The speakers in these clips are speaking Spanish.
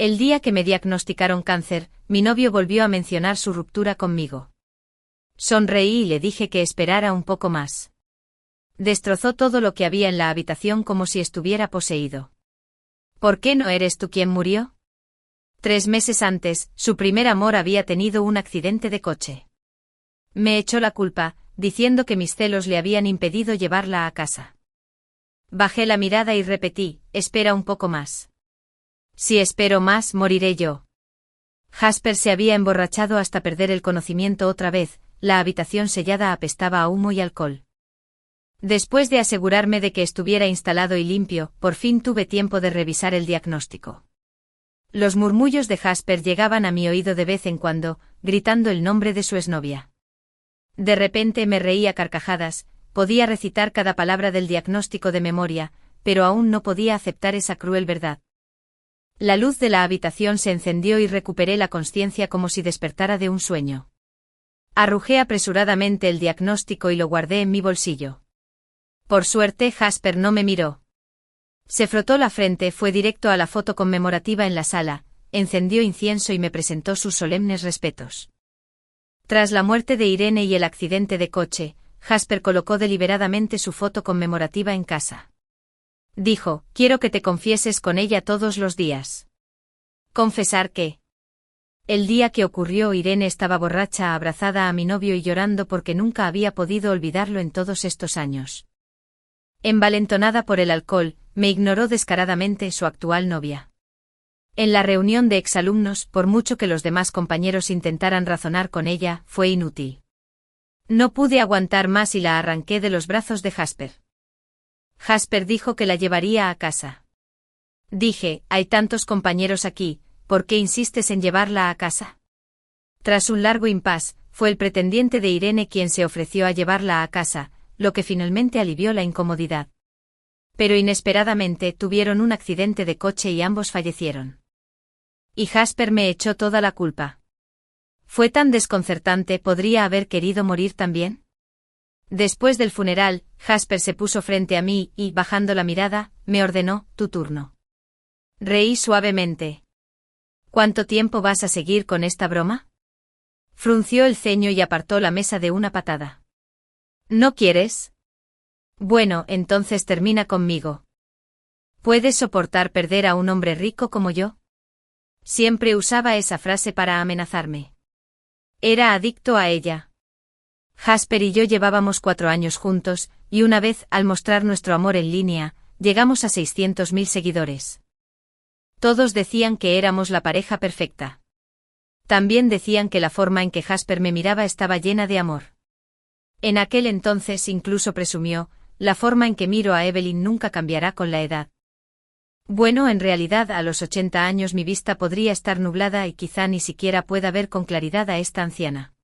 El día que me diagnosticaron cáncer, mi novio volvió a mencionar su ruptura conmigo. Sonreí y le dije que esperara un poco más. Destrozó todo lo que había en la habitación como si estuviera poseído. ¿Por qué no eres tú quien murió? 3 meses antes, su primer amor había tenido un accidente de coche. Me echó la culpa, diciendo que mis celos le habían impedido llevarla a casa. Bajé la mirada y repetí, espera un poco más. Si espero más, moriré yo. Jasper se había emborrachado hasta perder el conocimiento otra vez, la habitación sellada apestaba a humo y alcohol. Después de asegurarme de que estuviera instalado y limpio, por fin tuve tiempo de revisar el diagnóstico. Los murmullos de Jasper llegaban a mi oído de vez en cuando, gritando el nombre de su exnovia. De repente me reí a carcajadas, podía recitar cada palabra del diagnóstico de memoria, pero aún no podía aceptar esa cruel verdad. La luz de la habitación se encendió y recuperé la consciencia como si despertara de un sueño. Arrujé apresuradamente el diagnóstico y lo guardé en mi bolsillo. Por suerte Jasper no me miró. Se frotó la frente, fue directo a la foto conmemorativa en la sala, encendió incienso y me presentó sus solemnes respetos. Tras la muerte de Irene y el accidente de coche, Jasper colocó deliberadamente su foto conmemorativa en casa. Dijo, quiero que te confieses con ella todos los días. ¿Confesar qué? El día que ocurrió, Irene estaba borracha, abrazada a mi novio y llorando porque nunca había podido olvidarlo en todos estos años. Envalentonada por el alcohol, me ignoró descaradamente su actual novia. En la reunión de exalumnos, por mucho que los demás compañeros intentaran razonar con ella, fue inútil. No pude aguantar más y la arranqué de los brazos de Jasper. Jasper dijo que la llevaría a casa. Dije, hay tantos compañeros aquí, ¿por qué insistes en llevarla a casa? Tras un largo impasse, fue el pretendiente de Irene quien se ofreció a llevarla a casa, lo que finalmente alivió la incomodidad. Pero inesperadamente tuvieron un accidente de coche y ambos fallecieron. Y Jasper me echó toda la culpa. Fue tan desconcertante, ¿podría haber querido morir también? Después del funeral, Jasper se puso frente a mí y, bajando la mirada, me ordenó, tu turno. Reí suavemente. ¿Cuánto tiempo vas a seguir con esta broma? Frunció el ceño y apartó la mesa de una patada. ¿No quieres? Bueno, entonces termina conmigo. ¿Puedes soportar perder a un hombre rico como yo? Siempre usaba esa frase para amenazarme. Era adicto a ella. Jasper y yo llevábamos 4 años juntos, y una vez, al mostrar nuestro amor en línea, llegamos a 600.000 seguidores. Todos decían que éramos la pareja perfecta. También decían que la forma en que Jasper me miraba estaba llena de amor. En aquel entonces incluso presumió, la forma en que miro a Evelyn nunca cambiará con la edad. Bueno, en realidad a los 80 años mi vista podría estar nublada y quizá ni siquiera pueda ver con claridad a esta anciana.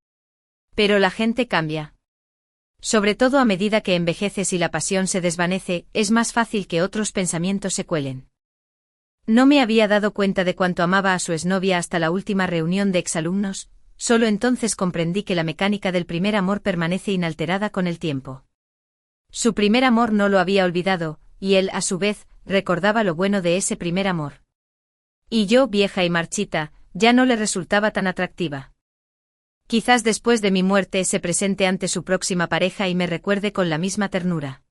Pero la gente cambia. Sobre todo a medida que envejeces y la pasión se desvanece, es más fácil que otros pensamientos se cuelen. No me había dado cuenta de cuánto amaba a su exnovia hasta la última reunión de exalumnos, solo entonces comprendí que la mecánica del primer amor permanece inalterada con el tiempo. Su primer amor no lo había olvidado, y él, a su vez, recordaba lo bueno de ese primer amor. Y yo, vieja y marchita, ya no le resultaba tan atractiva. Quizás después de mi muerte se presente ante su próxima pareja y me recuerde con la misma ternura.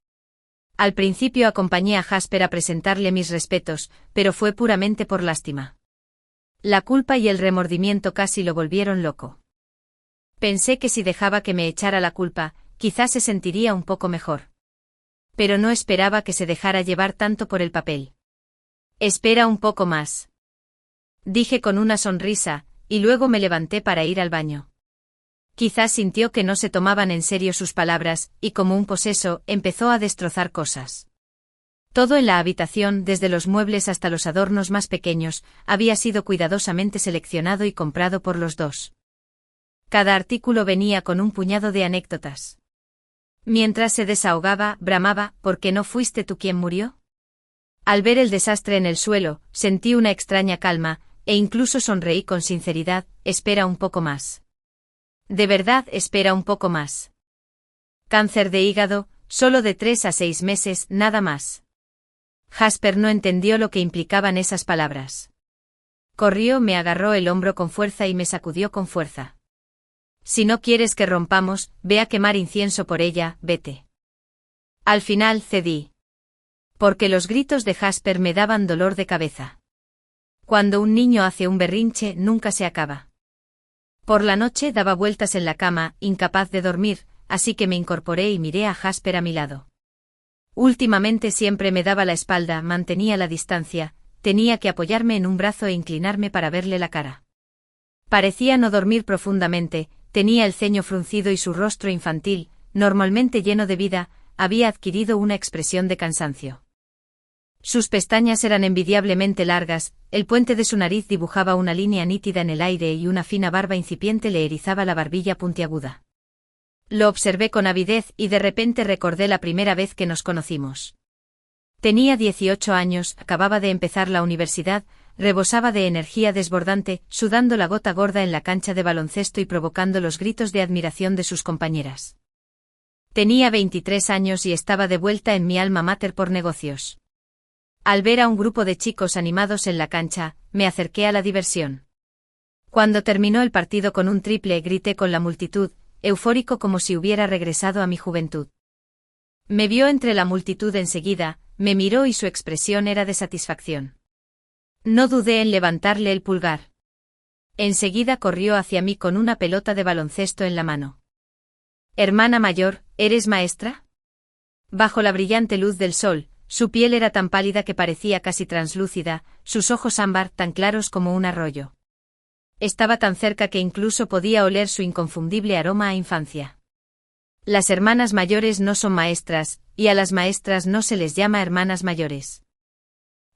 Al principio acompañé a Jasper a presentarle mis respetos, pero fue puramente por lástima. La culpa y el remordimiento casi lo volvieron loco. Pensé que si dejaba que me echara la culpa, quizás se sentiría un poco mejor. Pero no esperaba que se dejara llevar tanto por el papel. Espera un poco más. Dije con una sonrisa, y luego me levanté para ir al baño. Quizás sintió que no se tomaban en serio sus palabras, y como un poseso, empezó a destrozar cosas. Todo en la habitación, desde los muebles hasta los adornos más pequeños, había sido cuidadosamente seleccionado y comprado por los dos. Cada artículo venía con un puñado de anécdotas. Mientras se desahogaba, bramaba, ¿por qué no fuiste tú quien murió? Al ver el desastre en el suelo, sentí una extraña calma, e incluso sonreí con sinceridad, espera un poco más. De verdad, espera un poco más. Cáncer de hígado, solo de 3 a 6 meses, nada más. Jasper no entendió lo que implicaban esas palabras. Corrió, me agarró el hombro con fuerza y me sacudió con fuerza. Si no quieres que rompamos, ve a quemar incienso por ella, vete. Al final cedí. Porque los gritos de Jasper me daban dolor de cabeza. Cuando un niño hace un berrinche, nunca se acaba. Por la noche daba vueltas en la cama, incapaz de dormir, así que me incorporé y miré a Jasper a mi lado. Últimamente siempre me daba la espalda, mantenía la distancia, tenía que apoyarme en un brazo e inclinarme para verle la cara. Parecía no dormir profundamente, tenía el ceño fruncido y su rostro infantil, normalmente lleno de vida, había adquirido una expresión de cansancio. Sus pestañas eran envidiablemente largas, el puente de su nariz dibujaba una línea nítida en el aire y una fina barba incipiente le erizaba la barbilla puntiaguda. Lo observé con avidez y de repente recordé la primera vez que nos conocimos. Tenía 18 años, acababa de empezar la universidad, rebosaba de energía desbordante, sudando la gota gorda en la cancha de baloncesto y provocando los gritos de admiración de sus compañeras. Tenía 23 años y estaba de vuelta en mi alma mater por negocios. Al ver a un grupo de chicos animados en la cancha, me acerqué a la diversión. Cuando terminó el partido con un triple, grité con la multitud, eufórico como si hubiera regresado a mi juventud. Me vio entre la multitud enseguida, me miró y su expresión era de satisfacción. No dudé en levantarle el pulgar. Enseguida corrió hacia mí con una pelota de baloncesto en la mano. Hermana mayor, ¿eres maestra? Bajo la brillante luz del sol, su piel era tan pálida que parecía casi translúcida, sus ojos ámbar tan claros como un arroyo. Estaba tan cerca que incluso podía oler su inconfundible aroma a infancia. Las hermanas mayores no son maestras, y a las maestras no se les llama hermanas mayores.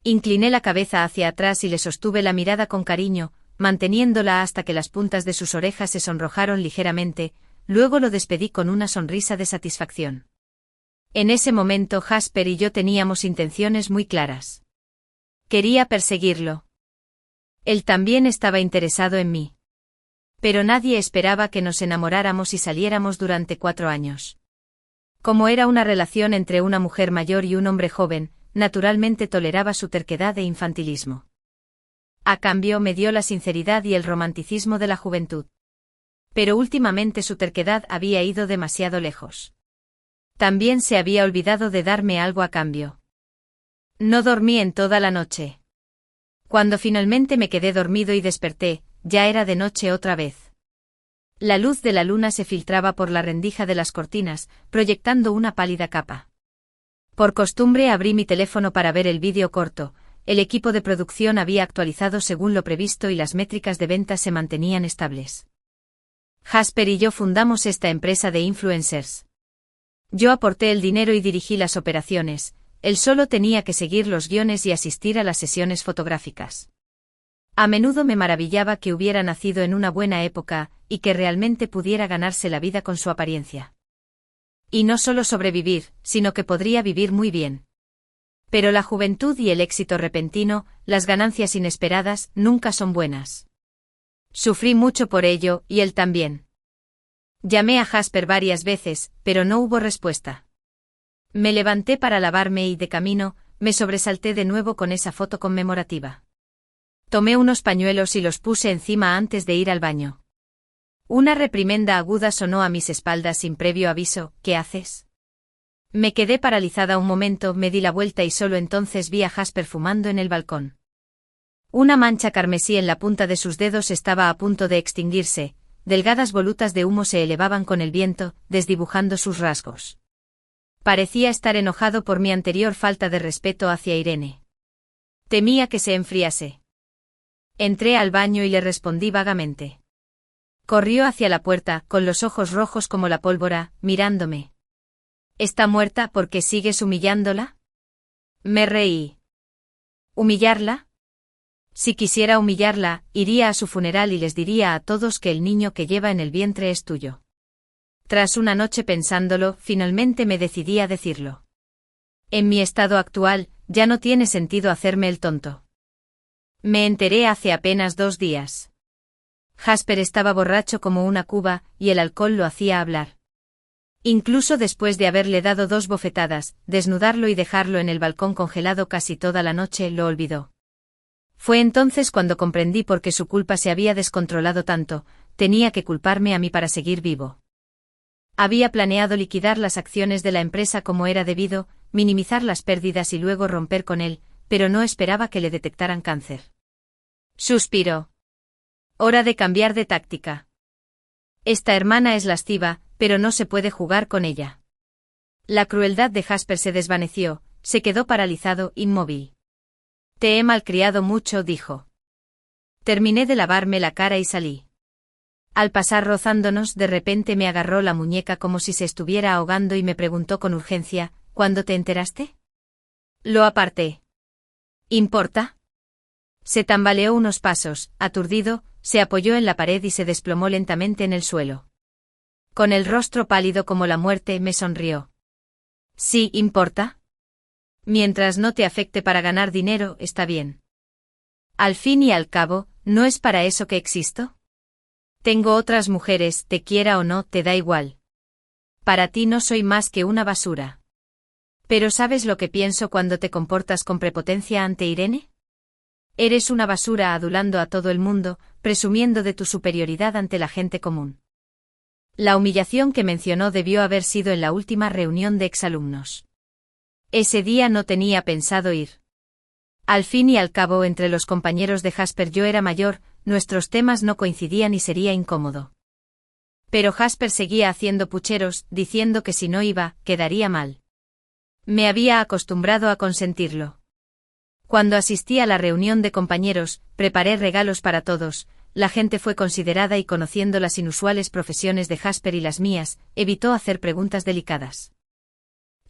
Incliné la cabeza hacia atrás y le sostuve la mirada con cariño, manteniéndola hasta que las puntas de sus orejas se sonrojaron ligeramente, luego lo despedí con una sonrisa de satisfacción. En ese momento Jasper y yo teníamos intenciones muy claras. Quería perseguirlo. Él también estaba interesado en mí. Pero nadie esperaba que nos enamoráramos y saliéramos durante 4 años. Como era una relación entre una mujer mayor y un hombre joven, naturalmente toleraba su terquedad e infantilismo. A cambio me dio la sinceridad y el romanticismo de la juventud. Pero últimamente su terquedad había ido demasiado lejos. También se había olvidado de darme algo a cambio. No dormí en toda la noche. Cuando finalmente me quedé dormido y desperté, ya era de noche otra vez. La luz de la luna se filtraba por la rendija de las cortinas, proyectando una pálida capa. Por costumbre abrí mi teléfono para ver el vídeo corto, el equipo de producción había actualizado según lo previsto y las métricas de ventas se mantenían estables. Jasper y yo fundamos esta empresa de influencers. Yo aporté el dinero y dirigí las operaciones, él solo tenía que seguir los guiones y asistir a las sesiones fotográficas. A menudo me maravillaba que hubiera nacido en una buena época, y que realmente pudiera ganarse la vida con su apariencia. Y no solo sobrevivir, sino que podría vivir muy bien. Pero la juventud y el éxito repentino, las ganancias inesperadas, nunca son buenas. Sufrí mucho por ello, y él también. Llamé a Jasper varias veces, pero no hubo respuesta. Me levanté para lavarme y de camino, me sobresalté de nuevo con esa foto conmemorativa. Tomé unos pañuelos y los puse encima antes de ir al baño. Una reprimenda aguda sonó a mis espaldas sin previo aviso. ¿Qué haces? Me quedé paralizada un momento, me di la vuelta y solo entonces vi a Jasper fumando en el balcón. Una mancha carmesí en la punta de sus dedos estaba a punto de extinguirse, delgadas volutas de humo se elevaban con el viento, desdibujando sus rasgos. Parecía estar enojado por mi anterior falta de respeto hacia Irene. Temía que se enfriase. Entré al baño y le respondí vagamente. Corrió hacia la puerta, con los ojos rojos como la pólvora, mirándome. ¿Está muerta porque sigues humillándola? Me reí. ¿Humillarla? Si quisiera humillarla, iría a su funeral y les diría a todos que el niño que lleva en el vientre es tuyo. Tras una noche pensándolo, finalmente me decidí a decirlo. En mi estado actual, ya no tiene sentido hacerme el tonto. Me enteré hace apenas 2 días. Jasper estaba borracho como una cuba, y el alcohol lo hacía hablar. Incluso después de haberle dado 2 bofetadas, desnudarlo y dejarlo en el balcón congelado casi toda la noche, lo olvidó. Fue entonces cuando comprendí por qué su culpa se había descontrolado tanto, tenía que culparme a mí para seguir vivo. Había planeado liquidar las acciones de la empresa como era debido, minimizar las pérdidas y luego romper con él, pero no esperaba que le detectaran cáncer. Suspiró. Hora de cambiar de táctica. Esta hermana es lasciva, pero no se puede jugar con ella. La crueldad de Jasper se desvaneció, se quedó paralizado, inmóvil. Te he malcriado mucho, dijo. Terminé de lavarme la cara y salí. Al pasar rozándonos, de repente me agarró la muñeca como si se estuviera ahogando y me preguntó con urgencia, ¿cuándo te enteraste? Lo aparté. ¿Importa? Se tambaleó unos pasos, aturdido, se apoyó en la pared y se desplomó lentamente en el suelo. Con el rostro pálido como la muerte, me sonrió. ¿Sí importa? Mientras no te afecte para ganar dinero, está bien. Al fin y al cabo, ¿no es para eso que existo? Tengo otras mujeres, te quiera o no, te da igual. Para ti no soy más que una basura. ¿Pero sabes lo que pienso cuando te comportas con prepotencia ante Irene? Eres una basura adulando a todo el mundo, presumiendo de tu superioridad ante la gente común. La humillación que mencionó debió haber sido en la última reunión de exalumnos. Ese día no tenía pensado ir. Al fin y al cabo, entre los compañeros de Jasper yo era mayor, nuestros temas no coincidían y sería incómodo. Pero Jasper seguía haciendo pucheros, diciendo que si no iba, quedaría mal. Me había acostumbrado a consentirlo. Cuando asistí a la reunión de compañeros, preparé regalos para todos, la gente fue considerada y conociendo las inusuales profesiones de Jasper y las mías, evitó hacer preguntas delicadas.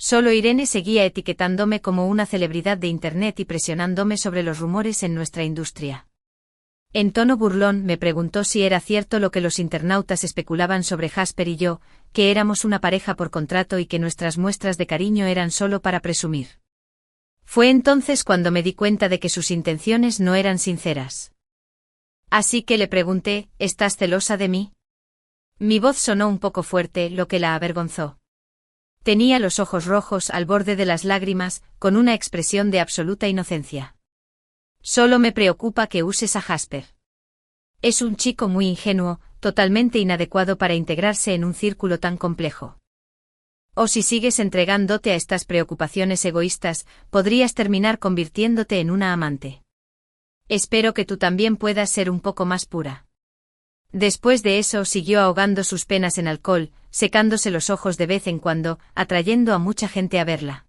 Solo Irene seguía etiquetándome como una celebridad de Internet y presionándome sobre los rumores en nuestra industria. En tono burlón me preguntó si era cierto lo que los internautas especulaban sobre Jasper y yo, que éramos una pareja por contrato y que nuestras muestras de cariño eran solo para presumir. Fue entonces cuando me di cuenta de que sus intenciones no eran sinceras. Así que le pregunté, ¿estás celosa de mí? Mi voz sonó un poco fuerte, lo que la avergonzó. Tenía los ojos rojos al borde de las lágrimas, con una expresión de absoluta inocencia. Solo me preocupa que uses a Jasper. Es un chico muy ingenuo, totalmente inadecuado para integrarse en un círculo tan complejo. O si sigues entregándote a estas preocupaciones egoístas, podrías terminar convirtiéndote en una amante. Espero que tú también puedas ser un poco más pura. Después de eso siguió ahogando sus penas en alcohol, secándose los ojos de vez en cuando, atrayendo a mucha gente a verla.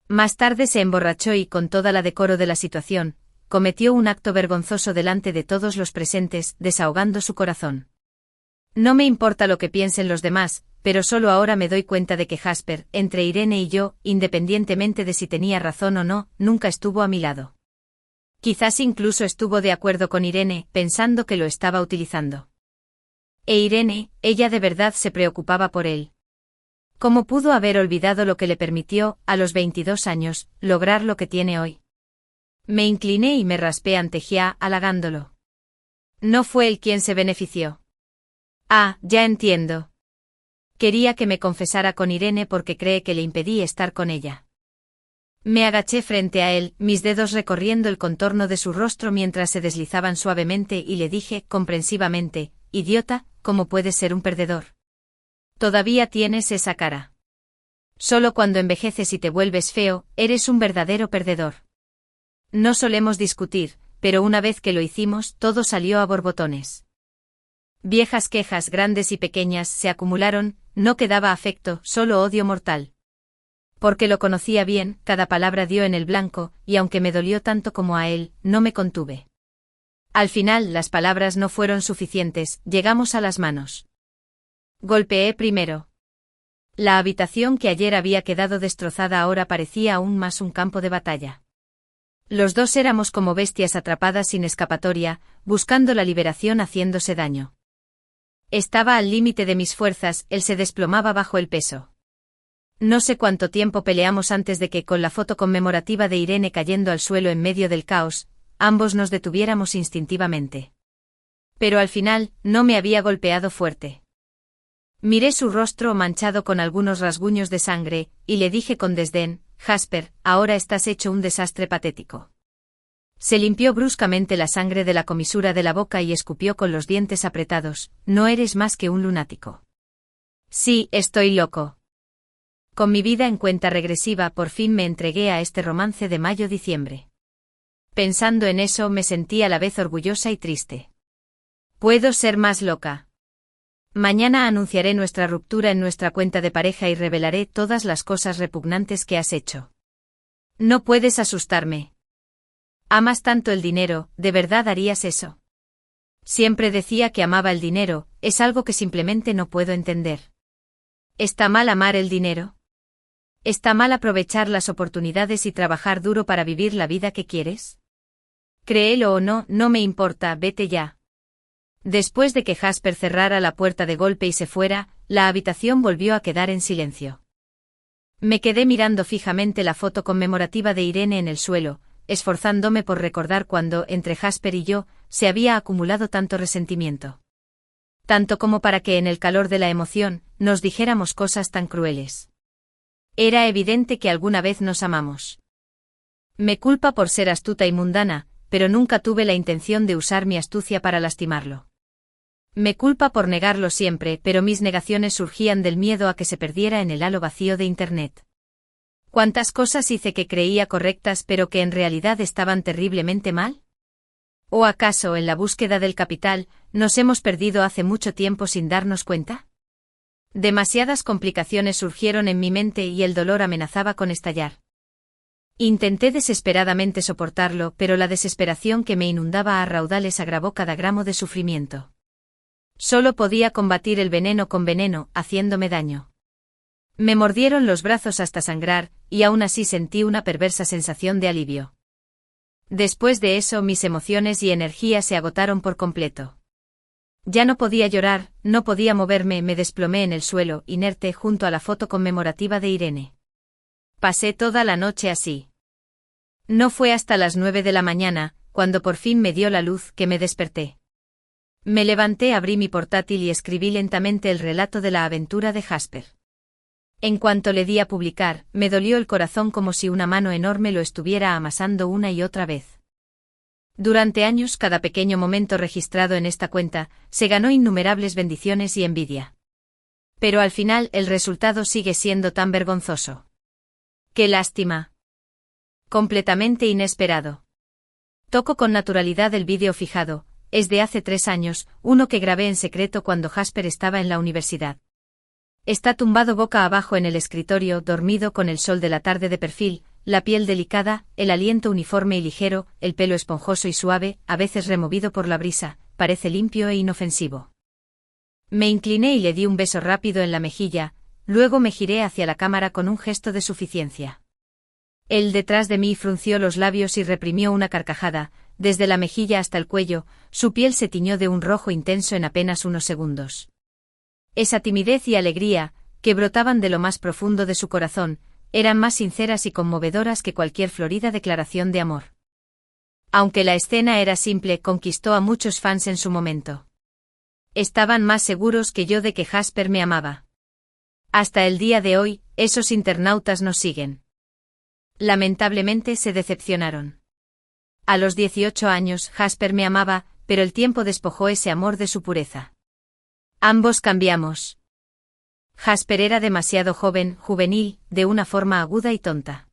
Más tarde se emborrachó y, con toda la decoro de la situación, cometió un acto vergonzoso delante de todos los presentes, desahogando su corazón. No me importa lo que piensen los demás, pero solo ahora me doy cuenta de que Jasper, entre Irene y yo, independientemente de si tenía razón o no, nunca estuvo a mi lado. Quizás incluso estuvo de acuerdo con Irene, pensando que lo estaba utilizando. E Irene, ella de verdad se preocupaba por él. ¿Cómo pudo haber olvidado lo que le permitió, a los 22 años, lograr lo que tiene hoy? Me incliné y me raspé ante Gia, halagándolo. No fue él quien se benefició. Ah, ya entiendo. Quería que me confesara con Irene porque cree que le impedí estar con ella. Me agaché frente a él, mis dedos recorriendo el contorno de su rostro mientras se deslizaban suavemente y le dije, comprensivamente, idiota, ¿cómo puedes ser un perdedor? Todavía tienes esa cara. Solo cuando envejeces y te vuelves feo, eres un verdadero perdedor. No solemos discutir, pero una vez que lo hicimos, todo salió a borbotones. Viejas quejas grandes y pequeñas se acumularon, no quedaba afecto, solo odio mortal. Porque lo conocía bien, cada palabra dio en el blanco, y aunque me dolió tanto como a él, no me contuve. Al final las palabras no fueron suficientes, llegamos a las manos. Golpeé primero. La habitación que ayer había quedado destrozada ahora parecía aún más un campo de batalla. Los dos éramos como bestias atrapadas sin escapatoria, buscando la liberación haciéndose daño. Estaba al límite de mis fuerzas, él se desplomaba bajo el peso. No sé cuánto tiempo peleamos antes de que, con la foto conmemorativa de Irene cayendo al suelo en medio del caos, ambos nos detuviéramos instintivamente. Pero al final, no me había golpeado fuerte. Miré su rostro manchado con algunos rasguños de sangre, y le dije con desdén, Jasper, ahora estás hecho un desastre patético. Se limpió bruscamente la sangre de la comisura de la boca y escupió con los dientes apretados. No eres más que un lunático. Sí, estoy loco. Con mi vida en cuenta regresiva por fin me entregué a este romance de mayo-diciembre. Pensando en eso me sentí a la vez orgullosa y triste. Puedo ser más loca. Mañana anunciaré nuestra ruptura en nuestra cuenta de pareja y revelaré todas las cosas repugnantes que has hecho. No puedes asustarme. Amas tanto el dinero, ¿de verdad harías eso? Siempre decía que amaba el dinero, es algo que simplemente no puedo entender. ¿Está mal amar el dinero? ¿Está mal aprovechar las oportunidades y trabajar duro para vivir la vida que quieres? Créelo o no, no me importa, vete ya. Después de que Jasper cerrara la puerta de golpe y se fuera, la habitación volvió a quedar en silencio. Me quedé mirando fijamente la foto conmemorativa de Irene en el suelo, esforzándome por recordar cuando, entre Jasper y yo, se había acumulado tanto resentimiento. Tanto como para que en el calor de la emoción, nos dijéramos cosas tan crueles. Era evidente que alguna vez nos amamos. Me culpa por ser astuta y mundana, pero nunca tuve la intención de usar mi astucia para lastimarlo. Me culpa por negarlo siempre, pero mis negaciones surgían del miedo a que se perdiera en el halo vacío de Internet. ¿Cuántas cosas hice que creía correctas pero que en realidad estaban terriblemente mal? ¿O acaso, en la búsqueda del capital, nos hemos perdido hace mucho tiempo sin darnos cuenta? Demasiadas complicaciones surgieron en mi mente y el dolor amenazaba con estallar. Intenté desesperadamente soportarlo, pero la desesperación que me inundaba a raudales agravó cada gramo de sufrimiento. Solo podía combatir el veneno con veneno, haciéndome daño. Me mordieron los brazos hasta sangrar, y aún así sentí una perversa sensación de alivio. Después de eso mis emociones y energía se agotaron por completo. Ya no podía llorar, no podía moverme, me desplomé en el suelo, inerte junto a la foto conmemorativa de Irene. Pasé toda la noche así. No fue hasta las 9 de la mañana, cuando por fin me dio la luz, que me desperté. Me levanté, abrí mi portátil y escribí lentamente el relato de la aventura de Jasper. En cuanto le di a publicar, me dolió el corazón como si una mano enorme lo estuviera amasando una y otra vez. Durante años cada pequeño momento registrado en esta cuenta, se ganó innumerables bendiciones y envidia. Pero al final el resultado sigue siendo tan vergonzoso. ¡Qué lástima! Completamente inesperado. Toco con naturalidad el vídeo fijado, es de hace 3 años, uno que grabé en secreto cuando Jasper estaba en la universidad. Está tumbado boca abajo en el escritorio, dormido con el sol de la tarde de perfil, la piel delicada, el aliento uniforme y ligero, el pelo esponjoso y suave, a veces removido por la brisa, parece limpio e inofensivo. Me incliné y le di un beso rápido en la mejilla, luego me giré hacia la cámara con un gesto de suficiencia. Él detrás de mí frunció los labios y reprimió una carcajada, desde la mejilla hasta el cuello, su piel se tiñó de un rojo intenso en apenas unos segundos. Esa timidez y alegría, que brotaban de lo más profundo de su corazón, eran más sinceras y conmovedoras que cualquier florida declaración de amor. Aunque la escena era simple, conquistó a muchos fans en su momento. Estaban más seguros que yo de que Jasper me amaba. Hasta el día de hoy, esos internautas nos siguen. Lamentablemente se decepcionaron. A los 18 años, Jasper me amaba, pero el tiempo despojó ese amor de su pureza. Ambos cambiamos. Jasper era demasiado joven, juvenil, de una forma aguda y tonta.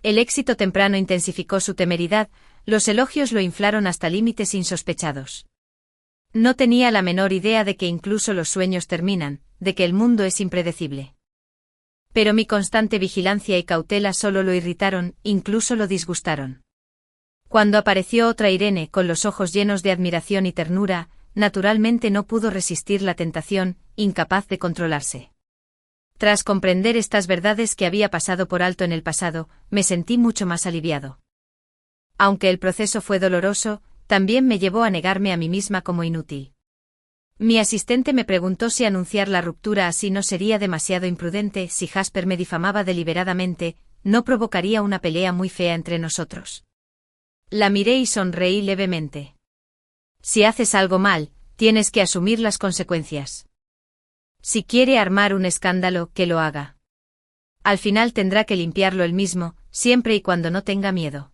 El éxito temprano intensificó su temeridad, los elogios lo inflaron hasta límites insospechados. No tenía la menor idea de que incluso los sueños terminan, de que el mundo es impredecible. Pero mi constante vigilancia y cautela solo lo irritaron, incluso lo disgustaron. Cuando apareció otra Irene con los ojos llenos de admiración y ternura, naturalmente no pudo resistir la tentación, incapaz de controlarse. Tras comprender estas verdades que había pasado por alto en el pasado, me sentí mucho más aliviado. Aunque el proceso fue doloroso, también me llevó a negarme a mí misma como inútil. Mi asistente me preguntó si anunciar la ruptura así no sería demasiado imprudente, si Jasper me difamaba deliberadamente, no provocaría una pelea muy fea entre nosotros. La miré y sonreí levemente. Si haces algo mal, tienes que asumir las consecuencias. Si quiere armar un escándalo, que lo haga. Al final tendrá que limpiarlo él mismo, siempre y cuando no tenga miedo.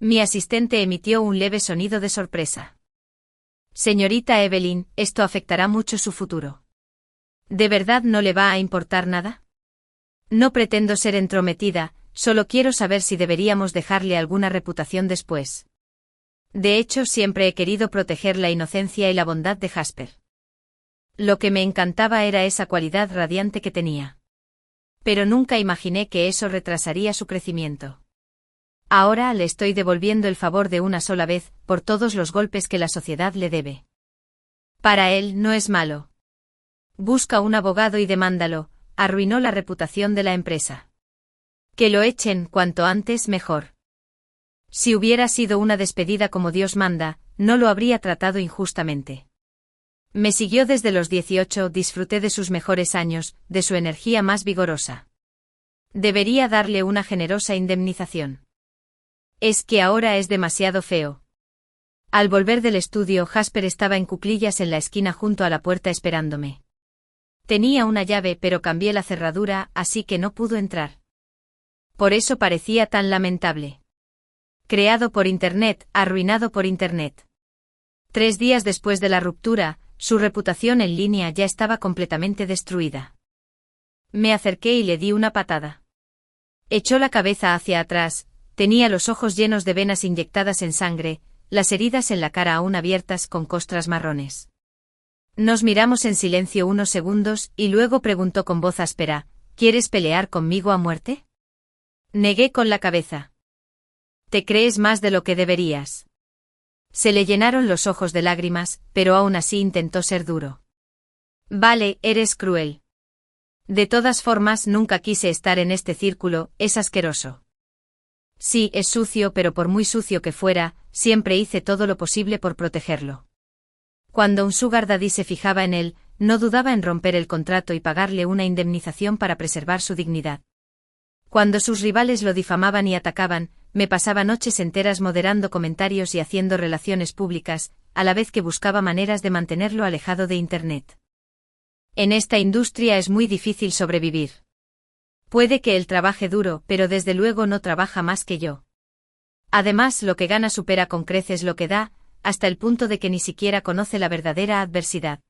Mi asistente emitió un leve sonido de sorpresa. Señorita Evelyn, esto afectará mucho su futuro. ¿De verdad no le va a importar nada? No pretendo ser entrometida, solo quiero saber si deberíamos dejarle alguna reputación después. De hecho, siempre he querido proteger la inocencia y la bondad de Jasper. Lo que me encantaba era esa cualidad radiante que tenía. Pero nunca imaginé que eso retrasaría su crecimiento. Ahora le estoy devolviendo el favor de una sola vez, por todos los golpes que la sociedad le debe. Para él no es malo. Busca un abogado y demándalo, arruinó la reputación de la empresa. Que lo echen cuanto antes mejor. Si hubiera sido una despedida como Dios manda, no lo habría tratado injustamente. Me siguió desde los 18, disfruté de sus mejores años, de su energía más vigorosa. Debería darle una generosa indemnización. Es que ahora es demasiado feo. Al volver del estudio, Jasper estaba en cuclillas en la esquina junto a la puerta esperándome. Tenía una llave, pero cambié la cerradura, así que no pudo entrar. Por eso parecía tan lamentable. Creado por Internet, arruinado por Internet. 3 días después de la ruptura, su reputación en línea ya estaba completamente destruida. Me acerqué y le di una patada. Echó la cabeza hacia atrás, tenía los ojos llenos de venas inyectadas en sangre, las heridas en la cara aún abiertas con costras marrones. Nos miramos en silencio unos segundos y luego preguntó con voz áspera, ¿quieres pelear conmigo a muerte? Negué con la cabeza. Te crees más de lo que deberías. Se le llenaron los ojos de lágrimas, pero aún así intentó ser duro. Vale, eres cruel. De todas formas, nunca quise estar en este círculo, es asqueroso. Sí, es sucio, pero por muy sucio que fuera, siempre hice todo lo posible por protegerlo. Cuando un sugar daddy se fijaba en él, no dudaba en romper el contrato y pagarle una indemnización para preservar su dignidad. Cuando sus rivales lo difamaban y atacaban, me pasaba noches enteras moderando comentarios y haciendo relaciones públicas, a la vez que buscaba maneras de mantenerlo alejado de Internet. En esta industria es muy difícil sobrevivir. Puede que él trabaje duro, pero desde luego no trabaja más que yo. Además, lo que gana supera con creces lo que da, hasta el punto de que ni siquiera conoce la verdadera adversidad.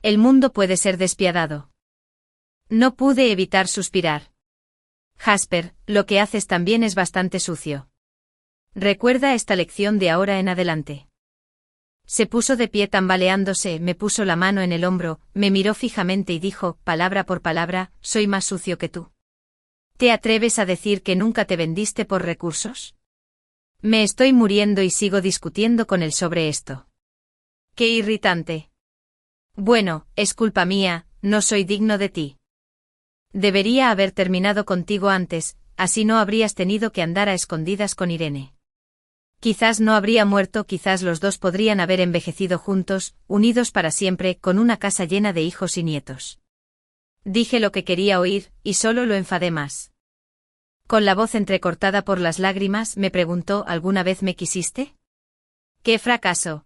El mundo puede ser despiadado. No pude evitar suspirar. Jasper, lo que haces también es bastante sucio. Recuerda esta lección de ahora en adelante. Se puso de pie tambaleándose, me puso la mano en el hombro, me miró fijamente y dijo, palabra por palabra, soy más sucio que tú. ¿Te atreves a decir que nunca te vendiste por recursos? Me estoy muriendo y sigo discutiendo con él sobre esto. ¡Qué irritante! Bueno, es culpa mía, no soy digno de ti. Debería haber terminado contigo antes, así no habrías tenido que andar a escondidas con Irene. Quizás no habría muerto, quizás los dos podrían haber envejecido juntos, unidos para siempre, con una casa llena de hijos y nietos. Dije lo que quería oír, y solo lo enfadé más. Con la voz entrecortada por las lágrimas, me preguntó, ¿alguna vez me quisiste? ¡Qué fracaso!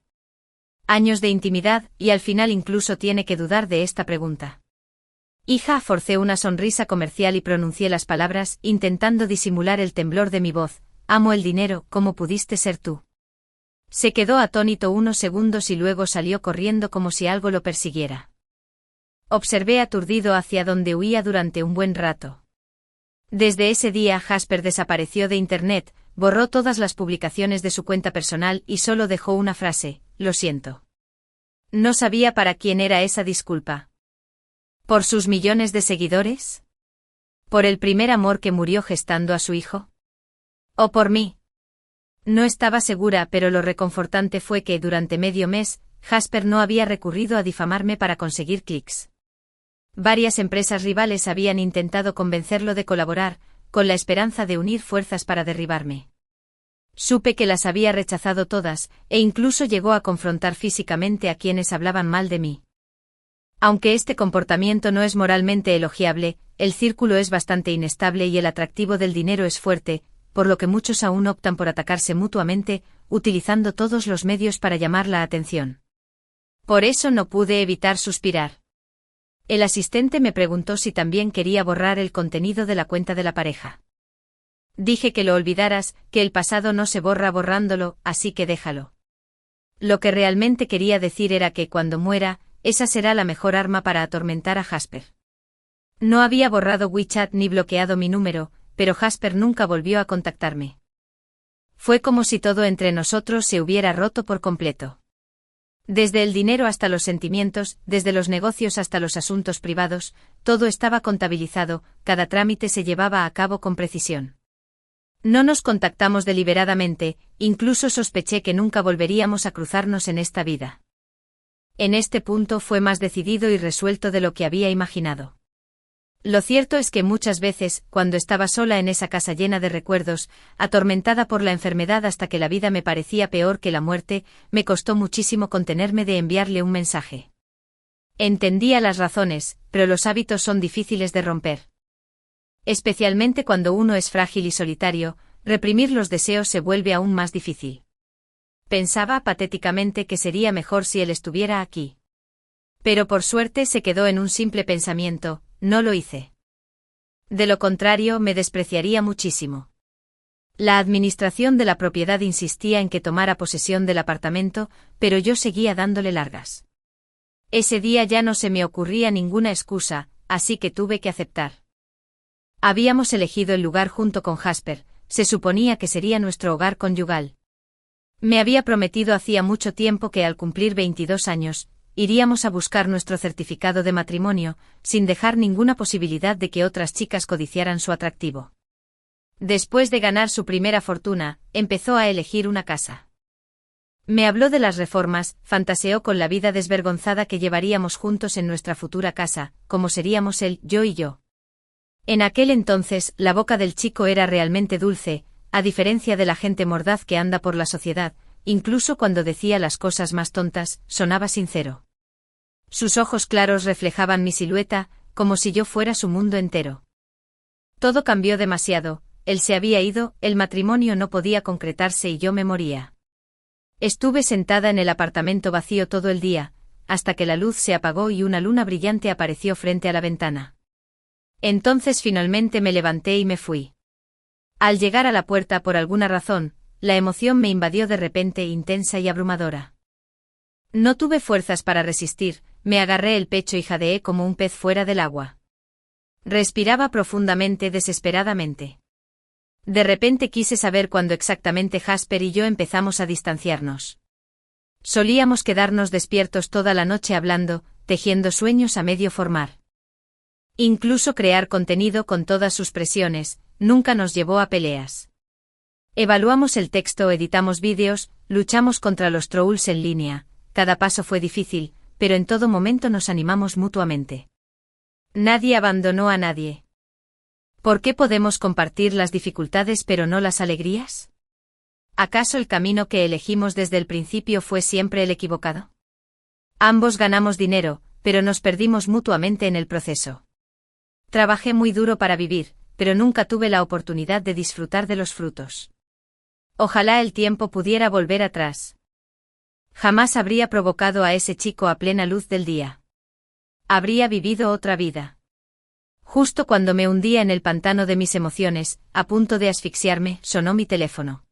Años de intimidad, y al final incluso tiene que dudar de esta pregunta. Hija, forcé una sonrisa comercial y pronuncié las palabras, intentando disimular el temblor de mi voz. Amo el dinero, ¿cómo pudiste ser tú? Se quedó atónito unos segundos y luego salió corriendo como si algo lo persiguiera. Observé aturdido hacia donde huía durante un buen rato. Desde ese día Jasper desapareció de Internet, borró todas las publicaciones de su cuenta personal y solo dejó una frase, lo siento. No sabía para quién era esa disculpa. ¿Por sus millones de seguidores? ¿Por el primer amor que murió gestando a su hijo? ¿O por mí? No estaba segura, pero lo reconfortante fue que durante medio mes, Jasper no había recurrido a difamarme para conseguir clics. Varias empresas rivales habían intentado convencerlo de colaborar, con la esperanza de unir fuerzas para derribarme. Supe que las había rechazado todas, e incluso llegó a confrontar físicamente a quienes hablaban mal de mí. Aunque este comportamiento no es moralmente elogiable, el círculo es bastante inestable y el atractivo del dinero es fuerte, por lo que muchos aún optan por atacarse mutuamente, utilizando todos los medios para llamar la atención. Por eso no pude evitar suspirar. El asistente me preguntó si también quería borrar el contenido de la cuenta de la pareja. Dije que lo olvidaras, que el pasado no se borra borrándolo, así que déjalo. Lo que realmente quería decir era que cuando muera, esa será la mejor arma para atormentar a Jasper. No había borrado WeChat ni bloqueado mi número, pero Jasper nunca volvió a contactarme. Fue como si todo entre nosotros se hubiera roto por completo. Desde el dinero hasta los sentimientos, desde los negocios hasta los asuntos privados, todo estaba contabilizado, cada trámite se llevaba a cabo con precisión. No nos contactamos deliberadamente, incluso sospeché que nunca volveríamos a cruzarnos en esta vida. En este punto fue más decidido y resuelto de lo que había imaginado. Lo cierto es que muchas veces, cuando estaba sola en esa casa llena de recuerdos, atormentada por la enfermedad hasta que la vida me parecía peor que la muerte, me costó muchísimo contenerme de enviarle un mensaje. Entendía las razones, pero los hábitos son difíciles de romper. Especialmente cuando uno es frágil y solitario, reprimir los deseos se vuelve aún más difícil. Pensaba patéticamente que sería mejor si él estuviera aquí. Pero por suerte se quedó en un simple pensamiento, no lo hice. De lo contrario, me despreciaría muchísimo. La administración de la propiedad insistía en que tomara posesión del apartamento, pero yo seguía dándole largas. Ese día ya no se me ocurría ninguna excusa, así que tuve que aceptar. Habíamos elegido el lugar junto con Jasper, se suponía que sería nuestro hogar conyugal. Me había prometido hacía mucho tiempo que al cumplir 22 años, iríamos a buscar nuestro certificado de matrimonio, sin dejar ninguna posibilidad de que otras chicas codiciaran su atractivo. Después de ganar su primera fortuna, empezó a elegir una casa. Me habló de las reformas, fantaseó con la vida desvergonzada que llevaríamos juntos en nuestra futura casa, como seríamos él, yo y yo. En aquel entonces, la boca del chico era realmente dulce, a diferencia de la gente mordaz que anda por la sociedad, incluso cuando decía las cosas más tontas, sonaba sincero. Sus ojos claros reflejaban mi silueta, como si yo fuera su mundo entero. Todo cambió demasiado, él se había ido, el matrimonio no podía concretarse y yo me moría. Estuve sentada en el apartamento vacío todo el día, hasta que la luz se apagó y una luna brillante apareció frente a la ventana. Entonces finalmente me levanté y me fui. Al llegar a la puerta por alguna razón, la emoción me invadió de repente intensa y abrumadora. No tuve fuerzas para resistir, me agarré el pecho y jadeé como un pez fuera del agua. Respiraba profundamente, desesperadamente. De repente quise saber cuándo exactamente Jasper y yo empezamos a distanciarnos. Solíamos quedarnos despiertos toda la noche hablando, tejiendo sueños a medio formar. Incluso crear contenido con todas sus presiones, nunca nos llevó a peleas. Evaluamos el texto, editamos vídeos, luchamos contra los trolls en línea, cada paso fue difícil, pero en todo momento nos animamos mutuamente. Nadie abandonó a nadie. ¿Por qué podemos compartir las dificultades pero no las alegrías? ¿Acaso el camino que elegimos desde el principio fue siempre el equivocado? Ambos ganamos dinero, pero nos perdimos mutuamente en el proceso. Trabajé muy duro para vivir, pero nunca tuve la oportunidad de disfrutar de los frutos. Ojalá el tiempo pudiera volver atrás. Jamás habría provocado a ese chico a plena luz del día. Habría vivido otra vida. Justo cuando me hundía en el pantano de mis emociones, a punto de asfixiarme, sonó mi teléfono.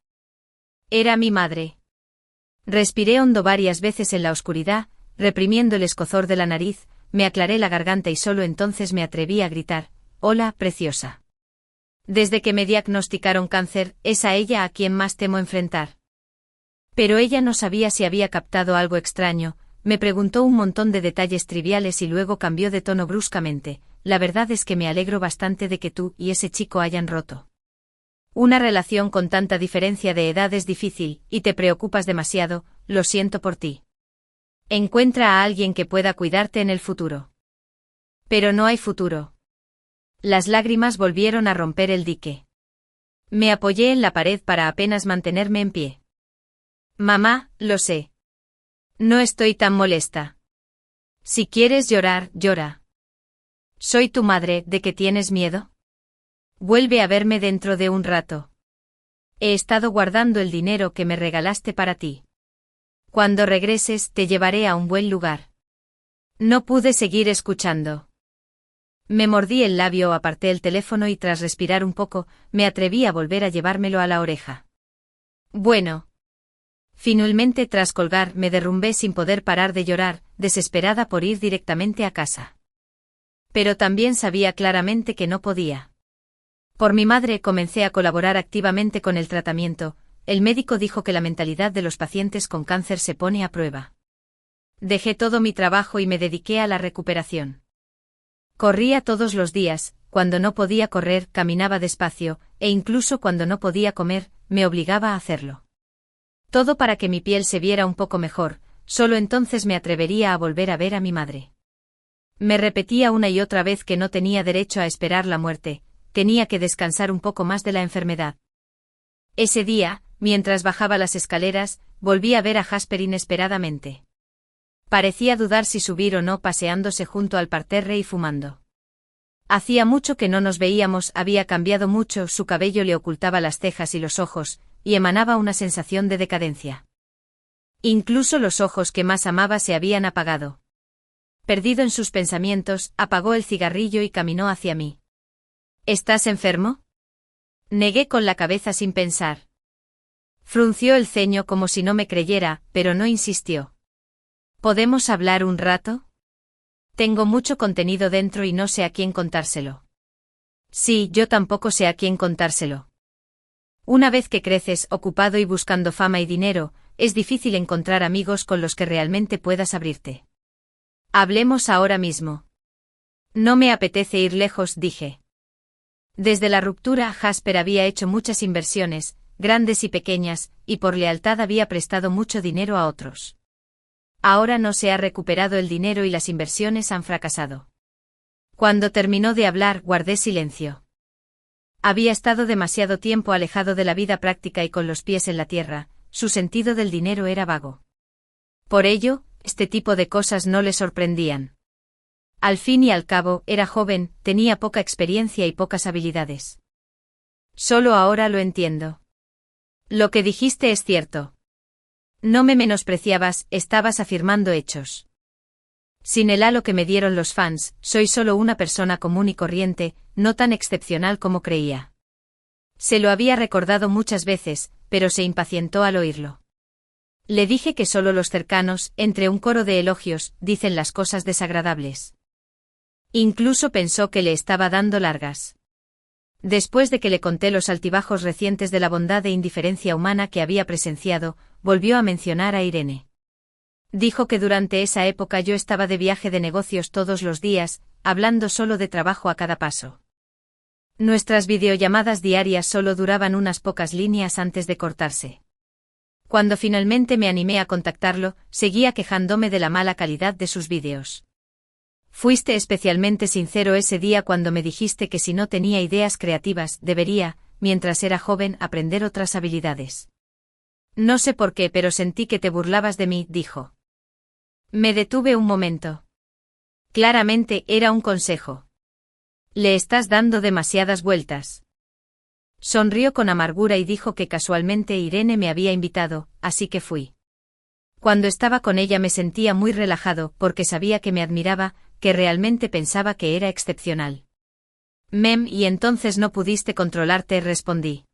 Era mi madre. Respiré hondo varias veces en la oscuridad, reprimiendo el escozor de la nariz, me aclaré la garganta y solo entonces me atreví a gritar, «Hola, preciosa». Desde que me diagnosticaron cáncer, es a ella a quien más temo enfrentar. Pero ella no sabía si había captado algo extraño, me preguntó un montón de detalles triviales y luego cambió de tono bruscamente. La verdad es que me alegro bastante de que tú y ese chico hayan roto. Una relación con tanta diferencia de edad es difícil, y te preocupas demasiado, lo siento por ti. Encuentra a alguien que pueda cuidarte en el futuro. Pero no hay futuro. Las lágrimas volvieron a romper el dique. Me apoyé en la pared para apenas mantenerme en pie. Mamá, lo sé. No estoy tan molesta. Si quieres llorar, llora. Soy tu madre, ¿de qué tienes miedo? Vuelve a verme dentro de un rato. He estado guardando el dinero que me regalaste para ti. Cuando regreses te llevaré a un buen lugar. No pude seguir escuchando. Me mordí el labio, aparté el teléfono y tras respirar un poco, me atreví a volver a llevármelo a la oreja. Bueno. Finalmente, tras colgar, me derrumbé sin poder parar de llorar, desesperada por ir directamente a casa. Pero también sabía claramente que no podía. Por mi madre comencé a colaborar activamente con el tratamiento. El médico dijo que la mentalidad de los pacientes con cáncer se pone a prueba. Dejé todo mi trabajo y me dediqué a la recuperación. Corría todos los días, cuando no podía correr, caminaba despacio, e incluso cuando no podía comer, me obligaba a hacerlo. Todo para que mi piel se viera un poco mejor, solo entonces me atrevería a volver a ver a mi madre. Me repetía una y otra vez que no tenía derecho a esperar la muerte, tenía que descansar un poco más de la enfermedad. Ese día, mientras bajaba las escaleras, volví a ver a Jasper inesperadamente. Parecía dudar si subir o no, paseándose junto al parterre y fumando. Hacía mucho que no nos veíamos, había cambiado mucho, su cabello le ocultaba las cejas y los ojos, y emanaba una sensación de decadencia. Incluso los ojos que más amaba se habían apagado. Perdido en sus pensamientos, apagó el cigarrillo y caminó hacia mí. ¿Estás enfermo? Negué con la cabeza sin pensar. Frunció el ceño como si no me creyera, pero no insistió. ¿Podemos hablar un rato? Tengo mucho contenido dentro y no sé a quién contárselo. Sí, yo tampoco sé a quién contárselo. Una vez que creces ocupado y buscando fama y dinero, es difícil encontrar amigos con los que realmente puedas abrirte. Hablemos ahora mismo. No me apetece ir lejos, dije. Desde la ruptura, Jasper había hecho muchas inversiones, grandes y pequeñas, y por lealtad había prestado mucho dinero a otros. Ahora no se ha recuperado el dinero y las inversiones han fracasado. Cuando terminó de hablar, guardé silencio. Había estado demasiado tiempo alejado de la vida práctica y con los pies en la tierra, su sentido del dinero era vago. Por ello, este tipo de cosas no le sorprendían. Al fin y al cabo, era joven, tenía poca experiencia y pocas habilidades. Solo ahora lo entiendo. Lo que dijiste es cierto. No me menospreciabas, estabas afirmando hechos. Sin el halo que me dieron los fans, soy solo una persona común y corriente, no tan excepcional como creía. Se lo había recordado muchas veces, pero se impacientó al oírlo. Le dije que solo los cercanos, entre un coro de elogios, dicen las cosas desagradables. Incluso pensó que le estaba dando largas. Después de que le conté los altibajos recientes de la bondad e indiferencia humana que había presenciado, volvió a mencionar a Irene. Dijo que durante esa época yo estaba de viaje de negocios todos los días, hablando solo de trabajo a cada paso. Nuestras videollamadas diarias solo duraban unas pocas líneas antes de cortarse. Cuando finalmente me animé a contactarlo, seguía quejándome de la mala calidad de sus vídeos. Fuiste especialmente sincero ese día cuando me dijiste que si no tenía ideas creativas, debería, mientras era joven, aprender otras habilidades. No sé por qué, pero sentí que te burlabas de mí, dijo. Me detuve un momento. Claramente era un consejo. Le estás dando demasiadas vueltas. Sonrió con amargura y dijo que casualmente Irene me había invitado, así que fui. Cuando estaba con ella me sentía muy relajado porque sabía que me admiraba, que realmente pensaba que era excepcional. Y entonces no pudiste controlarte, respondí.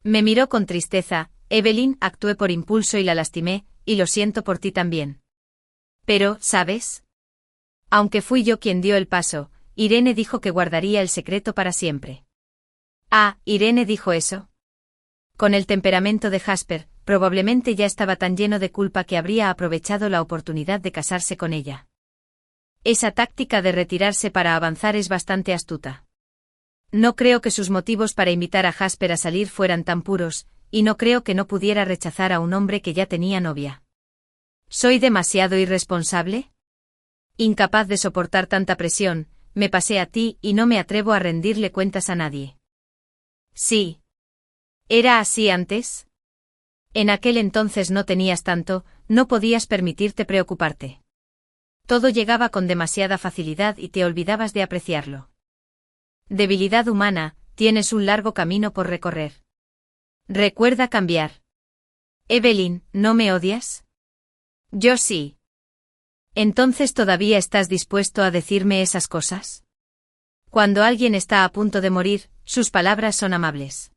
Me miró con tristeza. Evelyn, actué por impulso y la lastimé, y lo siento por ti también. Pero, ¿sabes? Aunque fui yo quien dio el paso, Irene dijo que guardaría el secreto para siempre. Ah, ¿Irene dijo eso? Con el temperamento de Jasper, probablemente ya estaba tan lleno de culpa que habría aprovechado la oportunidad de casarse con ella. Esa táctica de retirarse para avanzar es bastante astuta. No creo que sus motivos para invitar a Jasper a salir fueran tan puros, y no creo que no pudiera rechazar a un hombre que ya tenía novia. ¿Soy demasiado irresponsable? Incapaz de soportar tanta presión, me pasé a ti y no me atrevo a rendirle cuentas a nadie. Sí. ¿Era así antes? En aquel entonces no tenías tanto, no podías permitirte preocuparte. Todo llegaba con demasiada facilidad y te olvidabas de apreciarlo. Debilidad humana, tienes un largo camino por recorrer. Recuerda cambiar. Evelyn, ¿no me odias? Yo sí. ¿Entonces todavía estás dispuesto a decirme esas cosas? Cuando alguien está a punto de morir, sus palabras son amables.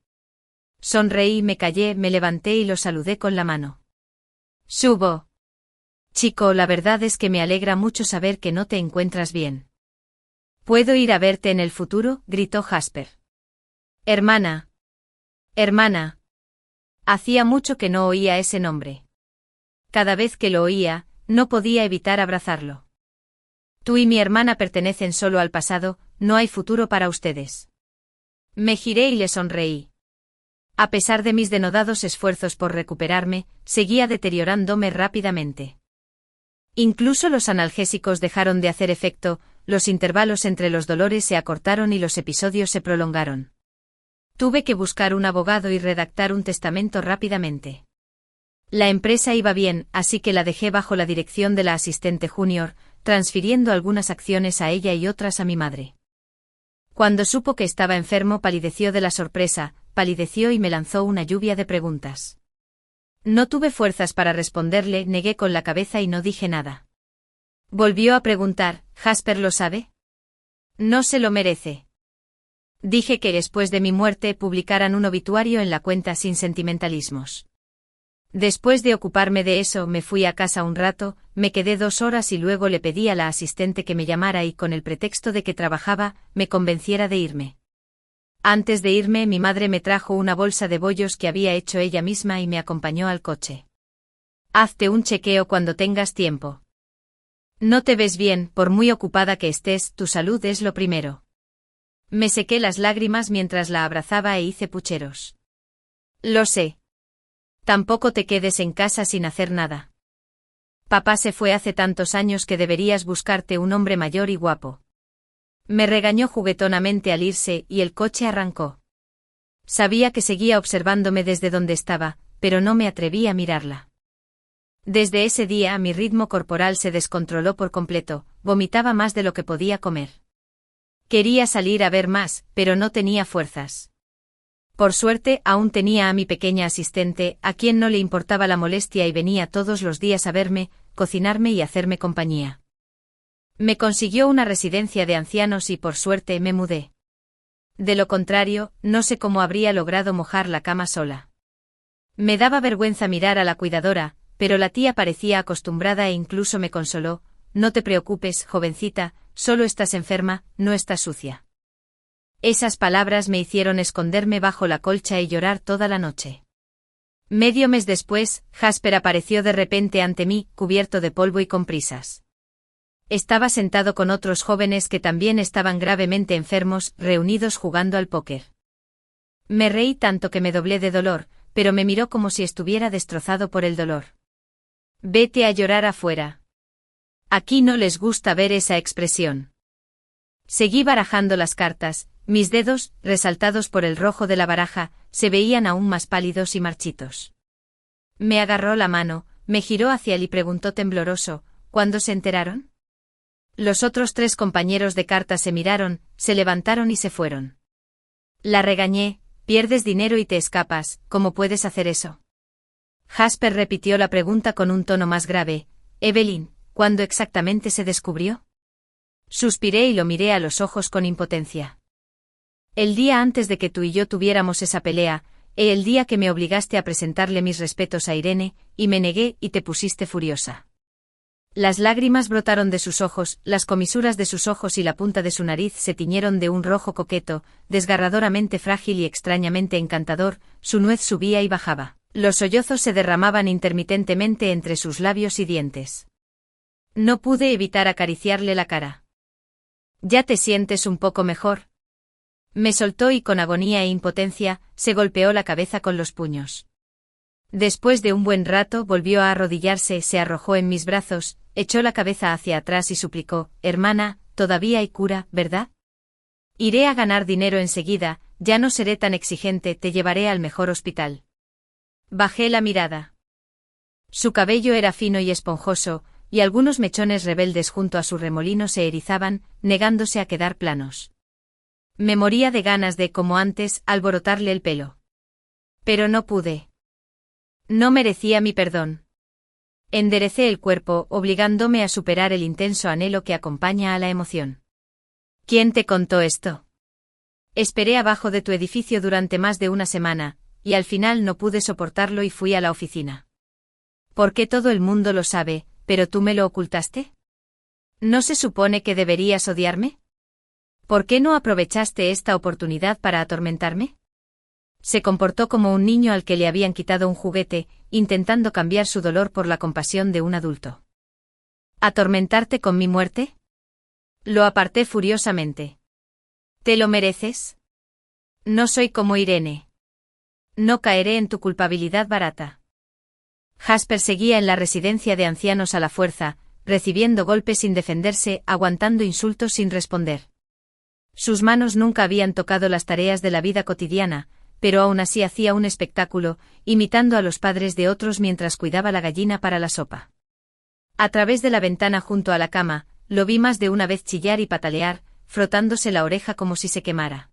Sonreí, me callé, me levanté y lo saludé con la mano. Subo. Chico, la verdad es que me alegra mucho saber que no te encuentras bien. ¿Puedo ir a verte en el futuro?, gritó Jasper. Hermana. Hermana. Hacía mucho que no oía ese nombre. Cada vez que lo oía, no podía evitar abrazarlo. Tú y mi hermana pertenecen solo al pasado, no hay futuro para ustedes. Me giré y le sonreí. A pesar de mis denodados esfuerzos por recuperarme, seguía deteriorándome rápidamente. Incluso los analgésicos dejaron de hacer efecto, los intervalos entre los dolores se acortaron y los episodios se prolongaron. Tuve que buscar un abogado y redactar un testamento rápidamente. La empresa iba bien, así que la dejé bajo la dirección de la asistente junior, transfiriendo algunas acciones a ella y otras a mi madre. Cuando supo que estaba enfermo, palideció de la sorpresa, palideció y me lanzó una lluvia de preguntas. No tuve fuerzas para responderle, negué con la cabeza y no dije nada. Volvió a preguntar, ¿Jasper lo sabe? No se lo merece. Dije que después de mi muerte publicaran un obituario en la cuenta sin sentimentalismos. Después de ocuparme de eso, me fui a casa un rato, me quedé 2 horas y luego le pedí a la asistente que me llamara y con el pretexto de que trabajaba, me convenciera de irme. Antes de irme, mi madre me trajo una bolsa de bollos que había hecho ella misma y me acompañó al coche. Hazte un chequeo cuando tengas tiempo. No te ves bien, por muy ocupada que estés, tu salud es lo primero. Me sequé las lágrimas mientras la abrazaba e hice pucheros. Lo sé. Tampoco te quedes en casa sin hacer nada. Papá se fue hace tantos años que deberías buscarte un hombre mayor y guapo. Me regañó juguetonamente al irse y el coche arrancó. Sabía que seguía observándome desde donde estaba, pero no me atreví a mirarla. Desde ese día mi ritmo corporal se descontroló por completo, vomitaba más de lo que podía comer. Quería salir a ver más, pero no tenía fuerzas. Por suerte, aún tenía a mi pequeña asistente, a quien no le importaba la molestia y venía todos los días a verme, cocinarme y hacerme compañía. Me consiguió una residencia de ancianos y por suerte me mudé. De lo contrario, no sé cómo habría logrado mojar la cama sola. Me daba vergüenza mirar a la cuidadora, pero la tía parecía acostumbrada e incluso me consoló. No te preocupes, jovencita, solo estás enferma, no estás sucia. Esas palabras me hicieron esconderme bajo la colcha y llorar toda la noche. Medio mes después, Jasper apareció de repente ante mí, cubierto de polvo y con prisas. Estaba sentado con otros jóvenes que también estaban gravemente enfermos, reunidos jugando al póker. Me reí tanto que me doblé de dolor, pero me miró como si estuviera destrozado por el dolor. Vete a llorar afuera. Aquí no les gusta ver esa expresión. Seguí barajando las cartas, mis dedos, resaltados por el rojo de la baraja, se veían aún más pálidos y marchitos. Me agarró la mano, me giró hacia él y preguntó tembloroso, ¿cuándo se enteraron? Los otros 3 compañeros de cartas se miraron, se levantaron y se fueron. La regañé, pierdes dinero y te escapas, ¿cómo puedes hacer eso? Jasper repitió la pregunta con un tono más grave, Evelyn, ¿cuándo exactamente se descubrió? Suspiré y lo miré a los ojos con impotencia. El día antes de que tú y yo tuviéramos esa pelea, el día que me obligaste a presentarle mis respetos a Irene, y me negué y te pusiste furiosa. Las lágrimas brotaron de sus ojos, las comisuras de sus ojos y la punta de su nariz se tiñeron de un rojo coqueto, desgarradoramente frágil y extrañamente encantador, su nuez subía y bajaba, los sollozos se derramaban intermitentemente entre sus labios y dientes. No pude evitar acariciarle la cara. ¿Ya te sientes un poco mejor? Me soltó y con agonía e impotencia, se golpeó la cabeza con los puños. Después de un buen rato volvió a arrodillarse, se arrojó en mis brazos, echó la cabeza hacia atrás y suplicó, hermana, todavía hay cura, ¿verdad? Iré a ganar dinero enseguida, ya no seré tan exigente, te llevaré al mejor hospital. Bajé la mirada. Su cabello era fino y esponjoso, y algunos mechones rebeldes junto a su remolino se erizaban, negándose a quedar planos. Me moría de ganas de, como antes, alborotarle el pelo. Pero no pude. No merecía mi perdón. Enderecé el cuerpo, obligándome a superar el intenso anhelo que acompaña a la emoción. ¿Quién te contó esto? Esperé abajo de tu edificio durante más de una semana, y al final no pude soportarlo y fui a la oficina. ¿Por qué todo el mundo lo sabe, pero tú me lo ocultaste? ¿No se supone que deberías odiarme? ¿Por qué no aprovechaste esta oportunidad para atormentarme? Se comportó como un niño al que le habían quitado un juguete, intentando cambiar su dolor por la compasión de un adulto. ¿Atormentarte con mi muerte? Lo aparté furiosamente. ¿Te lo mereces? No soy como Irene. No caeré en tu culpabilidad barata. Jasper seguía en la residencia de ancianos a la fuerza, recibiendo golpes sin defenderse, aguantando insultos sin responder. Sus manos nunca habían tocado las tareas de la vida cotidiana, pero aún así hacía un espectáculo, imitando a los padres de otros mientras cuidaba la gallina para la sopa. A través de la ventana junto a la cama, lo vi más de una vez chillar y patalear, frotándose la oreja como si se quemara.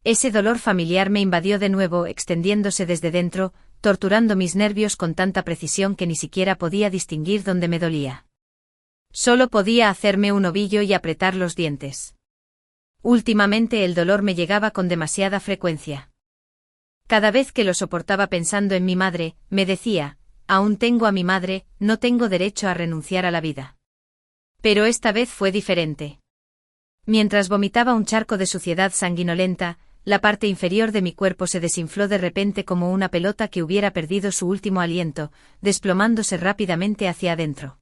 Ese dolor familiar me invadió de nuevo, extendiéndose desde dentro, torturando mis nervios con tanta precisión que ni siquiera podía distinguir dónde me dolía. Solo podía hacerme un ovillo y apretar los dientes. Últimamente el dolor me llegaba con demasiada frecuencia. Cada vez que lo soportaba pensando en mi madre, me decía, aún tengo a mi madre, no tengo derecho a renunciar a la vida. Pero esta vez fue diferente. Mientras vomitaba un charco de suciedad sanguinolenta, la parte inferior de mi cuerpo se desinfló de repente como una pelota que hubiera perdido su último aliento, desplomándose rápidamente hacia adentro.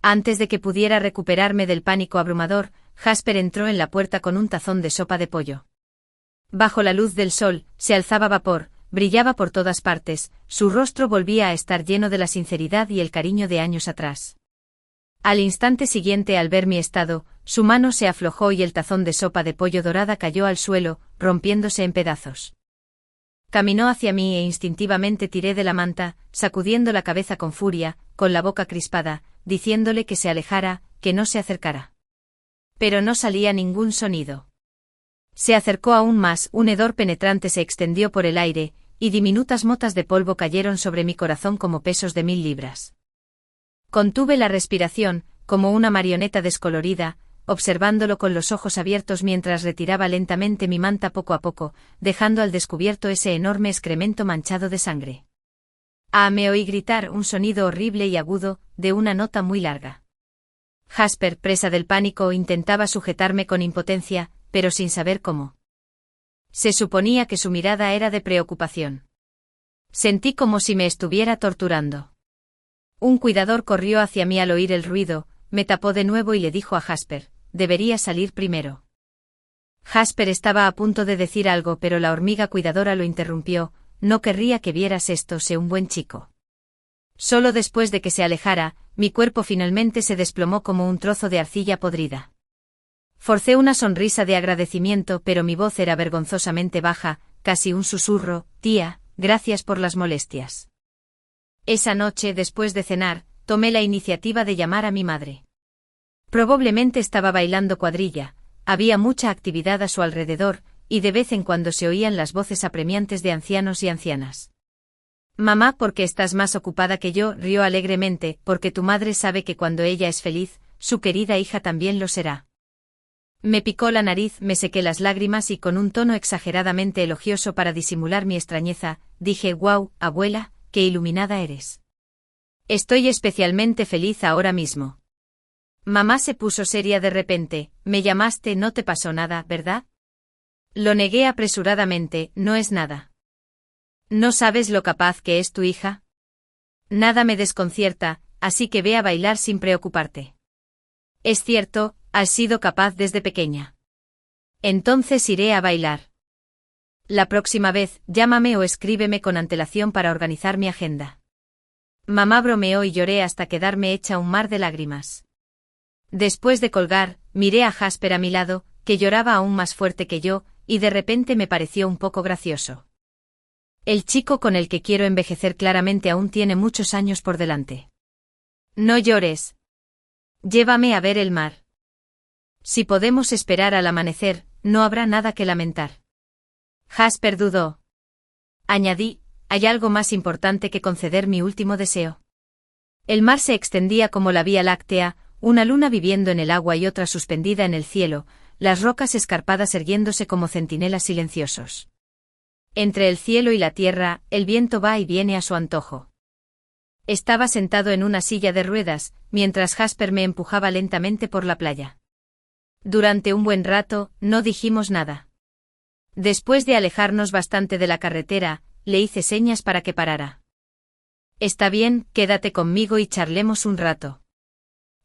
Antes de que pudiera recuperarme del pánico abrumador, Jasper entró en la puerta con un tazón de sopa de pollo. Bajo la luz del sol, se alzaba vapor, brillaba por todas partes, su rostro volvía a estar lleno de la sinceridad y el cariño de años atrás. Al instante siguiente, al ver mi estado, su mano se aflojó y el tazón de sopa de pollo dorada cayó al suelo, rompiéndose en pedazos. Caminó hacia mí e instintivamente tiré de la manta, sacudiendo la cabeza con furia, con la boca crispada, diciéndole que se alejara, que no se acercara. Pero no salía ningún sonido. Se acercó aún más, un hedor penetrante se extendió por el aire, y diminutas motas de polvo cayeron sobre mi corazón como pesos de 1000 libras. Contuve la respiración, como una marioneta descolorida, observándolo con los ojos abiertos mientras retiraba lentamente mi manta poco a poco, dejando al descubierto ese enorme excremento manchado de sangre. Me oí gritar un sonido horrible y agudo, de una nota muy larga. Jasper, presa del pánico, intentaba sujetarme con impotencia, pero sin saber cómo. Se suponía que su mirada era de preocupación. Sentí como si me estuviera torturando. Un cuidador corrió hacia mí al oír el ruido, me tapó de nuevo y le dijo a Jasper, debería salir primero. Jasper estaba a punto de decir algo, pero la hormiga cuidadora lo interrumpió, no querría que vieras esto, sé un buen chico. Solo después de que se alejara, mi cuerpo finalmente se desplomó como un trozo de arcilla podrida. Forcé una sonrisa de agradecimiento, pero mi voz era vergonzosamente baja, casi un susurro, tía, gracias por las molestias. Esa noche, después de cenar, tomé la iniciativa de llamar a mi madre. Probablemente estaba bailando cuadrilla, había mucha actividad a su alrededor, y de vez en cuando se oían las voces apremiantes de ancianos y ancianas. Mamá, ¿por qué estás más ocupada que yo?, rió alegremente, porque tu madre sabe que cuando ella es feliz, su querida hija también lo será. Me picó la nariz, me sequé las lágrimas y con un tono exageradamente elogioso para disimular mi extrañeza, dije, «Guau, abuela, qué iluminada eres. Estoy especialmente feliz ahora mismo». Mamá se puso seria de repente, «Me llamaste, no te pasó nada, ¿verdad?». Lo negué apresuradamente, «No es nada». ¿No sabes lo capaz que es tu hija? Nada me desconcierta, así que ve a bailar sin preocuparte. Es cierto, has sido capaz desde pequeña. Entonces iré a bailar. La próxima vez, llámame o escríbeme con antelación para organizar mi agenda. Mamá bromeó y lloré hasta quedarme hecha un mar de lágrimas. Después de colgar, miré a Jasper a mi lado, que lloraba aún más fuerte que yo, y de repente me pareció un poco gracioso. El chico con el que quiero envejecer claramente aún tiene muchos años por delante. No llores. Llévame a ver el mar. Si podemos esperar al amanecer, no habrá nada que lamentar. Jasper dudó. Añadí, hay algo más importante que conceder mi último deseo. El mar se extendía como la Vía Láctea, Una luna viviendo en el agua y otra suspendida en el cielo, las rocas escarpadas erguiéndose como centinelas silenciosos. Entre el cielo y la tierra, el viento va y viene a su antojo. Estaba sentado en una silla de ruedas, mientras Jasper me empujaba lentamente por la playa. Durante un buen rato, no dijimos nada. Después de alejarnos bastante de la carretera, le hice señas para que parara. Está bien, quédate conmigo y charlemos un rato.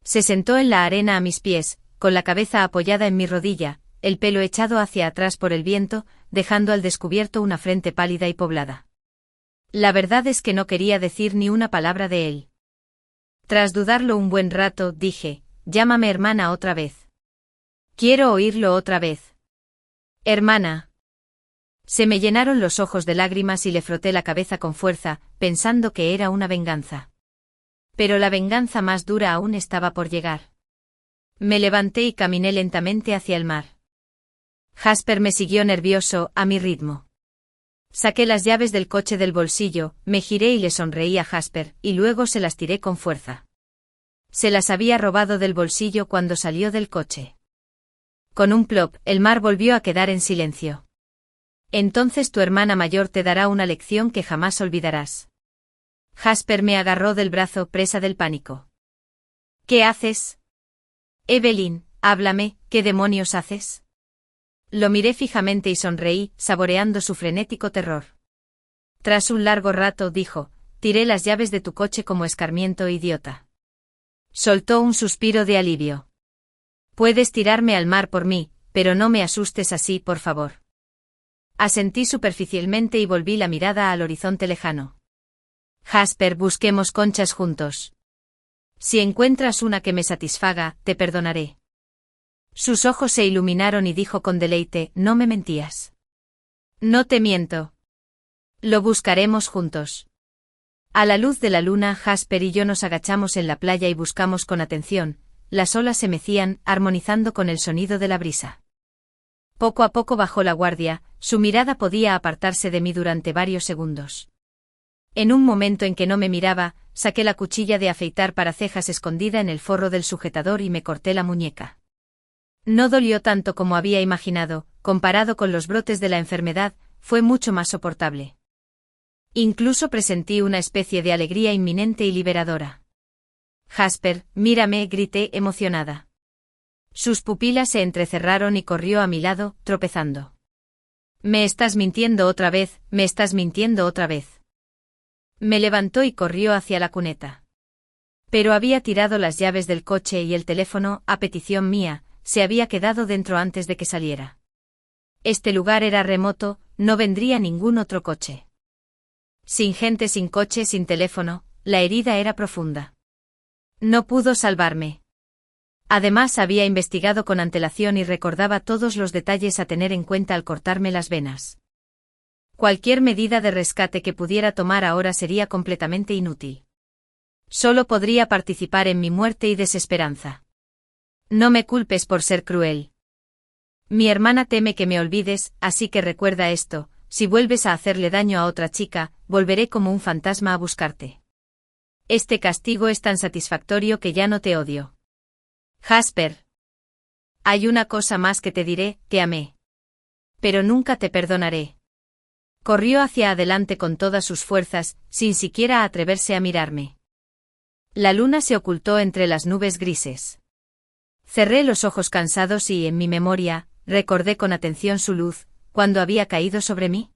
Se sentó en la arena a mis pies, con la cabeza apoyada en mi rodilla, el pelo echado hacia atrás por el viento, dejando al descubierto una frente pálida y poblada. La verdad es que no quería decir ni una palabra de él. Tras dudarlo un buen rato, dije, llámame hermana otra vez. Quiero oírlo otra vez. Hermana. Se me llenaron los ojos de lágrimas y le froté la cabeza con fuerza, pensando que era una venganza. Pero la venganza más dura aún estaba por llegar. Me levanté y caminé lentamente hacia el mar. Jasper me siguió nervioso, a mi ritmo. Saqué las llaves del coche del bolsillo, me giré y le sonreí a Jasper, y luego se las tiré con fuerza. Se las había robado del bolsillo cuando salió del coche. Con un plop, el mar volvió a quedar en silencio. Entonces tu hermana mayor te dará una lección que jamás olvidarás. Jasper me agarró del brazo, presa del pánico. ¿Qué haces? Evelyn, háblame, ¿qué demonios haces? Lo miré fijamente y sonreí, saboreando su frenético terror. Tras un largo rato, dijo, tiré las llaves de tu coche como escarmiento idiota. Soltó un suspiro de alivio. Puedes tirarme al mar por mí, pero no me asustes así, por favor. Asentí superficialmente y volví la mirada al horizonte lejano. Jasper, busquemos conchas juntos. Si encuentras una que me satisfaga, te perdonaré. Sus ojos se iluminaron y dijo con deleite, no me mentías. No te miento. Lo buscaremos juntos. A la luz de la luna, Jasper y yo nos agachamos en la playa y buscamos con atención, las olas se mecían, armonizando con el sonido de la brisa. Poco a poco bajó la guardia, su mirada podía apartarse de mí durante varios segundos. En un momento en que no me miraba, saqué la cuchilla de afeitar para cejas escondida en el forro del sujetador y me corté la muñeca. No dolió tanto como había imaginado, comparado con los brotes de la enfermedad, fue mucho más soportable. Incluso presentí una especie de alegría inminente y liberadora. Jasper, mírame, grité emocionada. Sus pupilas se entrecerraron y corrió a mi lado, tropezando. Me estás mintiendo otra vez, me estás mintiendo otra vez. Me levantó y corrió hacia la cuneta. Pero había tirado las llaves del coche y el teléfono, a petición mía, se había quedado dentro antes de que saliera. Este lugar era remoto, no vendría ningún otro coche. Sin gente, sin coche, sin teléfono, la herida era profunda. No pudo salvarme. Además había investigado con antelación y recordaba todos los detalles a tener en cuenta al cortarme las venas. Cualquier medida de rescate que pudiera tomar ahora sería completamente inútil. Solo podría participar en mi muerte y desesperanza. No me culpes por ser cruel. Mi hermana teme que me olvides, así que recuerda esto, si vuelves a hacerle daño a otra chica, volveré como un fantasma a buscarte. Este castigo es tan satisfactorio que ya no te odio. Jasper. Hay una cosa más que te diré, te amé. Pero nunca te perdonaré. Corrió hacia adelante con todas sus fuerzas, sin siquiera atreverse a mirarme. La luna se ocultó entre las nubes grises. Cerré los ojos cansados y, en mi memoria, recordé con atención su luz, cuando había caído sobre mí.